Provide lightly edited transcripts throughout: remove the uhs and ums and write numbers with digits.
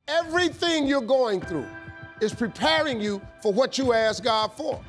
Everything you're going through is preparing you for what you asked God for.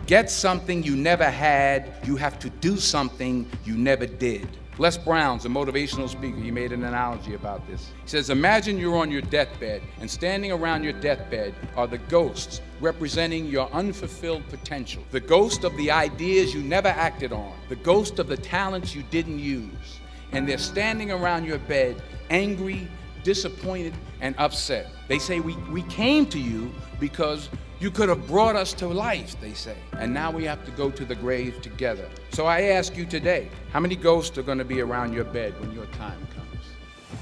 Get something you never had. You have to do something you never did. Les Brown's a motivational speaker. He made an analogy about this. He says, imagine you're on your deathbed, and standing around your deathbed are the ghosts representing your unfulfilled potential. The ghost of the ideas you never acted on. The ghost of the talents you didn't use. And they're standing around your bed, angry, disappointed, and upset. They say, we came to you because you could have brought us to life, they say. And now we have to go to the grave together. So I ask you today, how many ghosts are going to be around your bed when your time comes?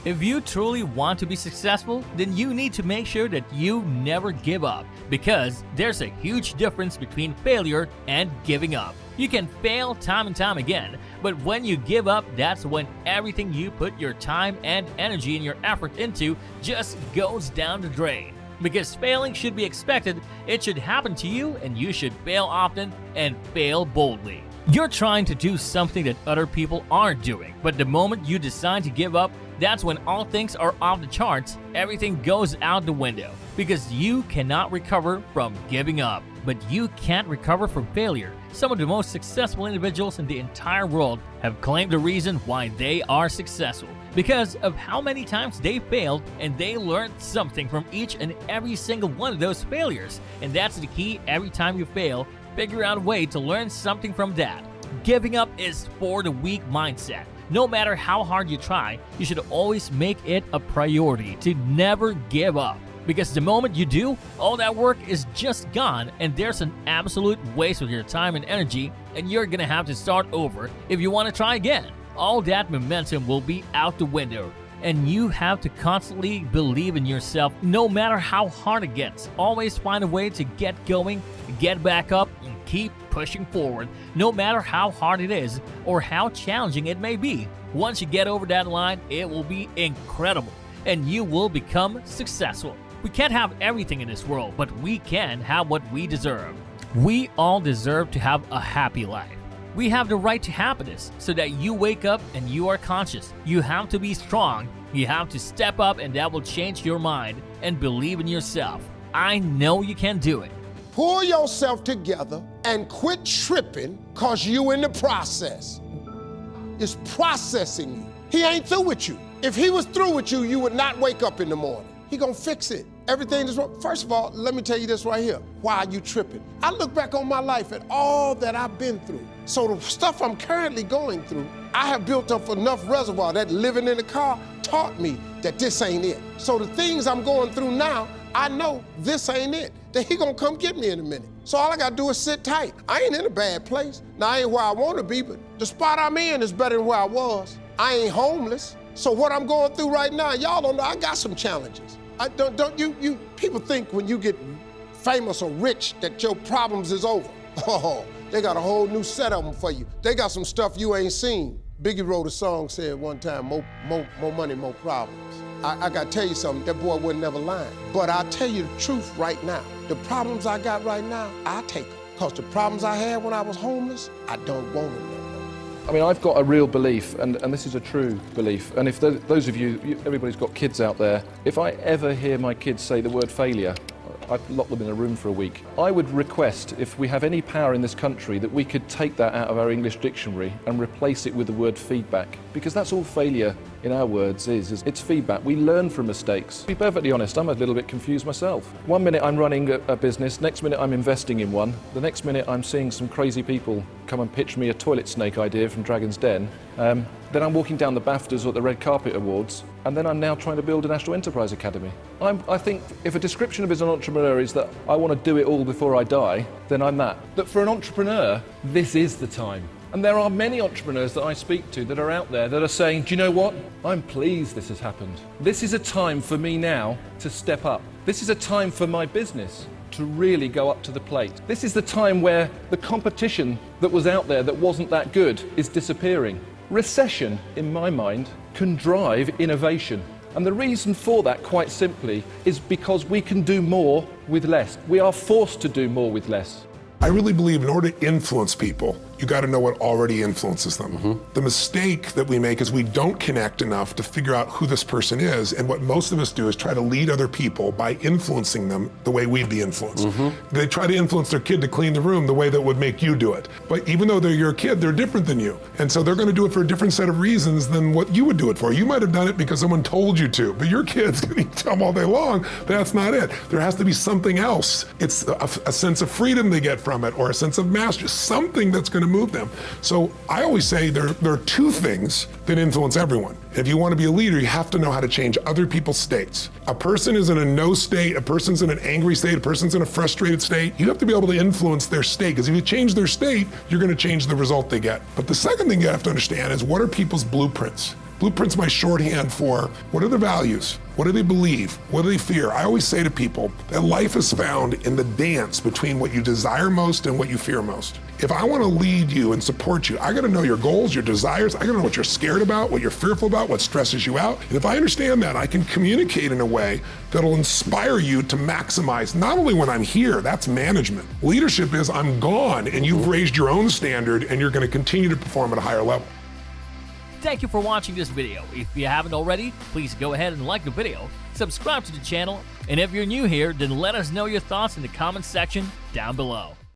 If you truly want to be successful, then you need to make sure that you never give up, because there's a huge difference between failure and giving up. You can fail time and time again, but when you give up, that's when everything you put your time and energy and your effort into just goes down the drain. Because failing should be expected, it should happen to you, and you should fail often and fail boldly. You're trying to do something that other people aren't doing, but the moment you decide to give up, that's when all things are off the charts, everything goes out the window. Because you cannot recover from giving up, but you can't recover from failure. Some of the most successful individuals in the entire world have claimed the reason why they are successful, because of how many times they failed, and they learned something from each and every single one of those failures. And that's the key. Every time you fail, figure out a way to learn something from that. Giving up is for the weak mindset. No matter how hard you try, you should always make it a priority to never give up. Because the moment you do, all that work is just gone, and there's an absolute waste of your time and energy, and you're gonna have to start over if you want to try again. All that momentum will be out the window, and you have to constantly believe in yourself no matter how hard it gets. Always find a way to get going, get back up, and keep pushing forward, no matter how hard it is or how challenging it may be. Once you get over that line, it will be incredible, and you will become successful. We can't have everything in this world, but we can have what we deserve. We all deserve to have a happy life. We have the right to happiness, so that you wake up and you are conscious. You have to be strong. You have to step up, and that will change your mind and believe in yourself. I know you can do it. Pull yourself together and quit tripping, cause you in the process. It's processing you. He ain't through with you. If he was through with you, you would not wake up in the morning. He gonna fix it. Everything is wrong. First of all, let me tell you this right here. Why are you tripping? I look back on my life at all that I've been through. So the stuff I'm currently going through, I have built up enough reservoir that living in the car taught me that this ain't it. So the things I'm going through now, I know this ain't it. That he gonna come get me in a minute. So all I gotta do is sit tight. I ain't in a bad place. Now I ain't where I wanna be, but the spot I'm in is better than where I was. I ain't homeless. So what I'm going through right now, y'all don't know, I got some challenges. People think when you get famous or rich that your problems is over. Oh, they got a whole new set of them for you. They got some stuff you ain't seen. Biggie wrote a song, said one time, more money, more problems. I gotta tell you something, that boy wasn't never lying. But I'll tell you the truth right now. The problems I got right now, I take them. Because the problems I had when I was homeless, I don't want them no more. I mean, I've got a real belief, and this is a true belief, and if those of you, everybody's got kids out there, if I ever hear my kids say the word failure, I'd lock them in a room for a week. I would request, if we have any power in this country, that we could take that out of our English dictionary and replace it with the word feedback, because that's all failure, in our words, is. It's feedback. We learn from mistakes. To be perfectly honest, I'm a little bit confused myself. One minute I'm running a business, next minute I'm investing in one, the next minute I'm seeing some crazy people come and pitch me a toilet snake idea from Dragon's Den. Then I'm walking down the BAFTAs or the Red Carpet Awards, and then I'm now trying to build a National Enterprise Academy. I think if a description of as an entrepreneur is that I want to do it all before I die, then I'm that. That for an entrepreneur, this is the time. And there are many entrepreneurs that I speak to that are out there that are saying, do you know what? I'm pleased this has happened. This is a time for me now to step up. This is a time for my business to really go up to the plate. This is the time where the competition that was out there that wasn't that good is disappearing. Recession, in my mind, can drive innovation. And the reason for that, quite simply, is because we can do more with less. We are forced to do more with less. I really believe in order to influence people, you got to know what already influences them. The mistake that we make is we don't connect enough to figure out who this person is, and what most of us do is try to lead other people by influencing them the way we'd be influenced. They try to influence their kid to clean the room the way that would make you do it. But even though they're your kid, they're different than you. And so they're going to do it for a different set of reasons than what you would do it for. You might have done it because someone told you to, but your kid's going to tell them all day long, that's not it. There has to be something else. It's a sense of freedom they get from it, or a sense of mastery, something that's going to move them. So I always say there are two things that influence everyone. If you want to be a leader, you have to know how to change other people's states. A person is in a no state, a person's in an angry state, a person's in a frustrated state. You have to be able to influence their state, because if you change their state, you're going to change the result they get. But the second thing you have to understand is, what are people's blueprints? Blueprint's my shorthand for what are their values? What do they believe? What do they fear? I always say to people that life is found in the dance between what you desire most and what you fear most. If I want to lead you and support you, I got to know your goals, your desires. I got to know what you're scared about, what you're fearful about, what stresses you out. And if I understand that, I can communicate in a way that'll inspire you to maximize, not only when I'm here, that's management. Leadership is I'm gone and you've raised your own standard and you're going to continue to perform at a higher level. Thank you for watching this video. If you haven't already, please go ahead and like the video, subscribe to the channel, and if you're new here, then let us know your thoughts in the comments section down below.